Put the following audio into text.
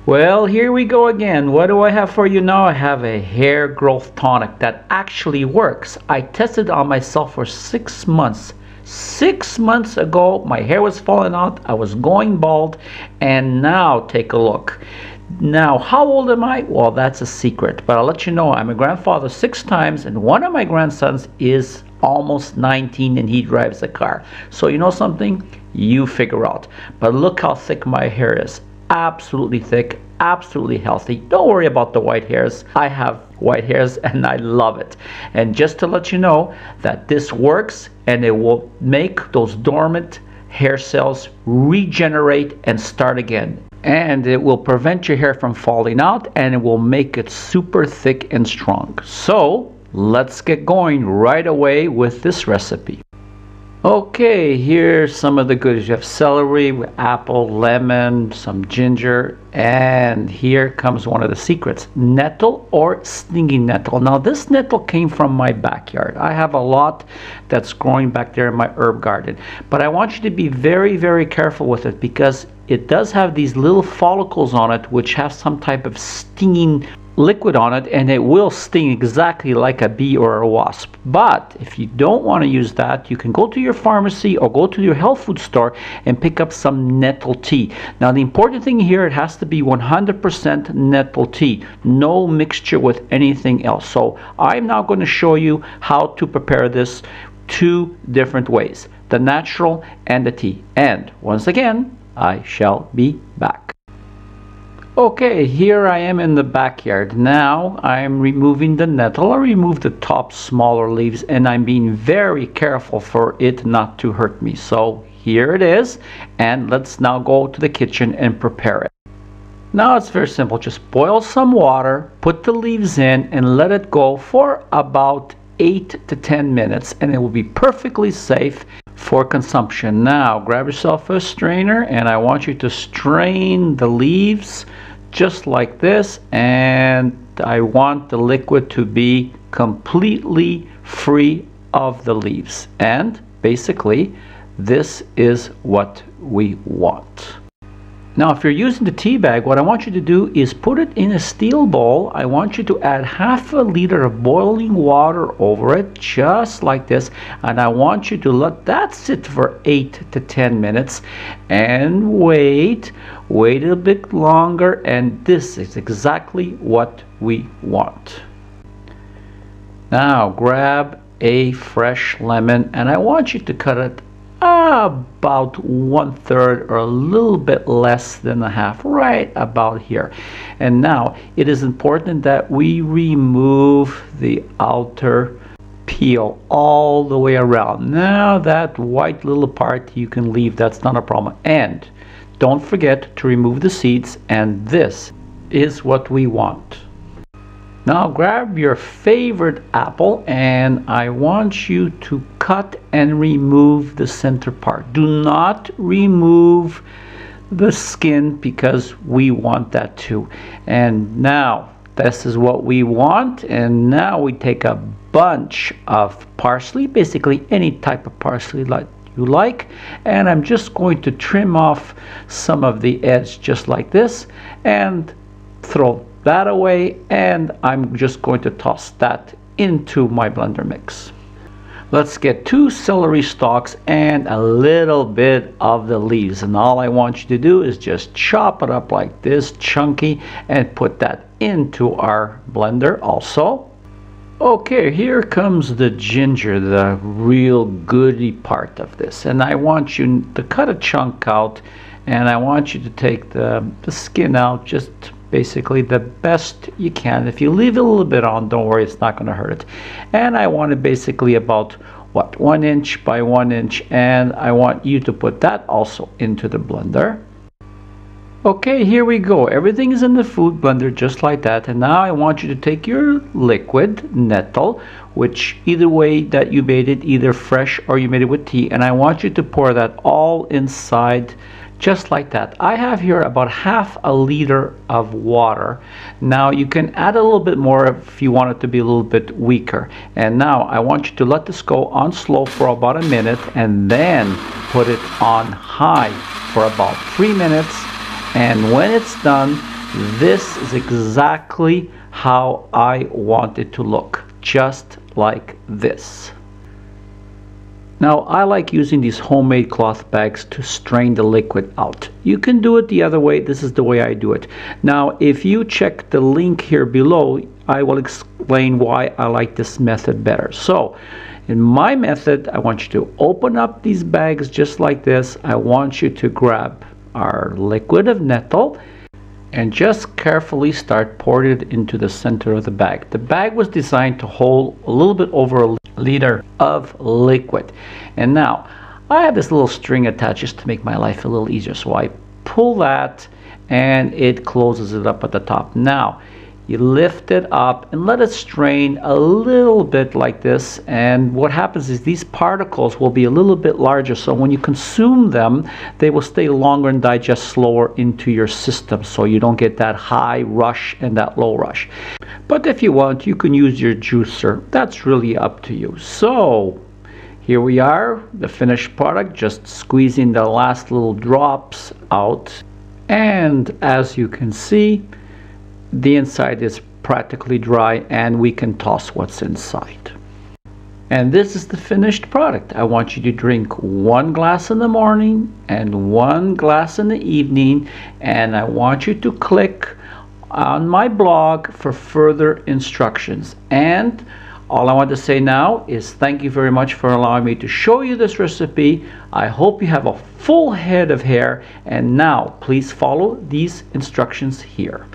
Well, here we go again. What do I have for you now? I have a hair growth tonic that actually works. I tested on myself for 6 months. 6 months ago, my hair was falling out, I was going bald, and now take a look. Now, how old am I? Well, that's a secret, but I'll let you know. I'm a grandfather 6 times, and one of my grandsons is almost 19 and he drives a car. So you know something? You figure out. But look how thick my hair is. Absolutely thick, absolutely healthy. Don't worry about the white hairs. I have white hairs and I love it. And just to let you know that this works, and it will make those dormant hair cells regenerate and start again. And it will prevent your hair from falling out, and it will make it super thick and strong. So let's get going right away with this recipe. Okay, here's some of the goodies. You have celery with apple, lemon, some ginger, and here comes one of the secrets: nettle or stinging nettle. Now this nettle came from my backyard. I have a lot that's growing back there in my herb garden, but I want you to be very, very careful with it because it does have these little follicles on it which have some type of stinging liquid on it, and it will sting exactly like a bee or a wasp. But if you don't want to use that, you can go to your pharmacy or go to your health food store and pick up some nettle tea. Now the important thing here, it has to be 100% nettle tea, no mixture with anything else. So I'm now going to show you how to prepare this 2 different ways: the natural and the tea. And once again, I shall be back. Okay, here I am in the backyard. Now I'm removing the nettle. I remove the top smaller leaves, and I'm being very careful for it not to hurt me. So here it is, and let's now go to the kitchen and prepare it. Now it's very simple. Just boil some water, put the leaves in, and let it go for about 8 to 10 minutes, and it will be perfectly safe for consumption. Now grab yourself a strainer, and I want you to strain the leaves just like this, and I want the liquid to be completely free of the leaves. And basically this is what we want. Now if you're using the tea bag, what I want you to do is put it in a steel bowl. I want you to add half a liter of boiling water over it, just like this, and I want you to let that sit for 8 to 10 minutes and wait a bit longer, and this is exactly what we want. Now grab a fresh lemon, and I want you to cut it about 1/3 or a little bit less than a half, right about here. And now it is important that we remove the outer peel all the way around. Now that white little part you can leave, that's not a problem. And don't forget to remove the seeds, and this is what we want. Now grab your favorite apple, and I want you to cut and remove the center part. Do not remove the skin because we want that too. And now this is what we want. And now we take a bunch of parsley, basically any type of parsley like you like, and I'm just going to trim off some of the edge just like this and throw that away, and I'm just going to toss that into my blender mix. Let's get 2 celery stalks and a little bit of the leaves, and all I want you to do is just chop it up like this, chunky, and put that into our blender also. Okay, here comes the ginger, the real goody part of this, and I want you to cut a chunk out, and I want you to take the skin out, just basically the best you can. If you leave a little bit on, don't worry, it's not going to hurt it. And I want it basically about 1 inch by 1 inch, and I want you to put that also into the blender. Okay, here we go. Everything is in the food blender just like that, and now I want you to take your liquid nettle, which either way that you made it, either fresh or you made it with tea, and I want you to pour that all inside just like that. I have here about half a liter of water. Now you can add a little bit more if you want it to be a little bit weaker. And now I want you to let this go on slow for about a minute, and then put it on high for about 3 minutes. And when it's done, This is exactly how I want it to look, just like this. Now, I like using these homemade cloth bags to strain the liquid out. You can do it the other way. This is the way I do it. Now, if you check the link here below, I will explain why I like this method better. So, in my method, I want you to open up these bags just like this. I want you to grab our liquid of Nettle and just carefully start pouring it into the center of the bag. The bag was designed to hold a little bit over a liter of liquid. And now, I have this little string attached just to make my life a little easier. So I pull that and it closes it up at the top. Now, you lift it up and let it strain a little bit like this, and what happens is these particles will be a little bit larger, so when you consume them they will stay longer and digest slower into your system, so you don't get that high rush and that low rush. But if you want, you can use your juicer. That's really up to you. So here we are, the finished product, just squeezing the last little drops out, and as you can see, the inside is practically dry and we can toss what's inside. And this is the finished product. I want you to drink 1 glass in the morning and 1 glass in the evening, and I want you to click on my blog for further instructions. And all I want to say now is thank you very much for allowing me to show you this recipe. I hope you have a full head of hair, and now please follow these instructions here.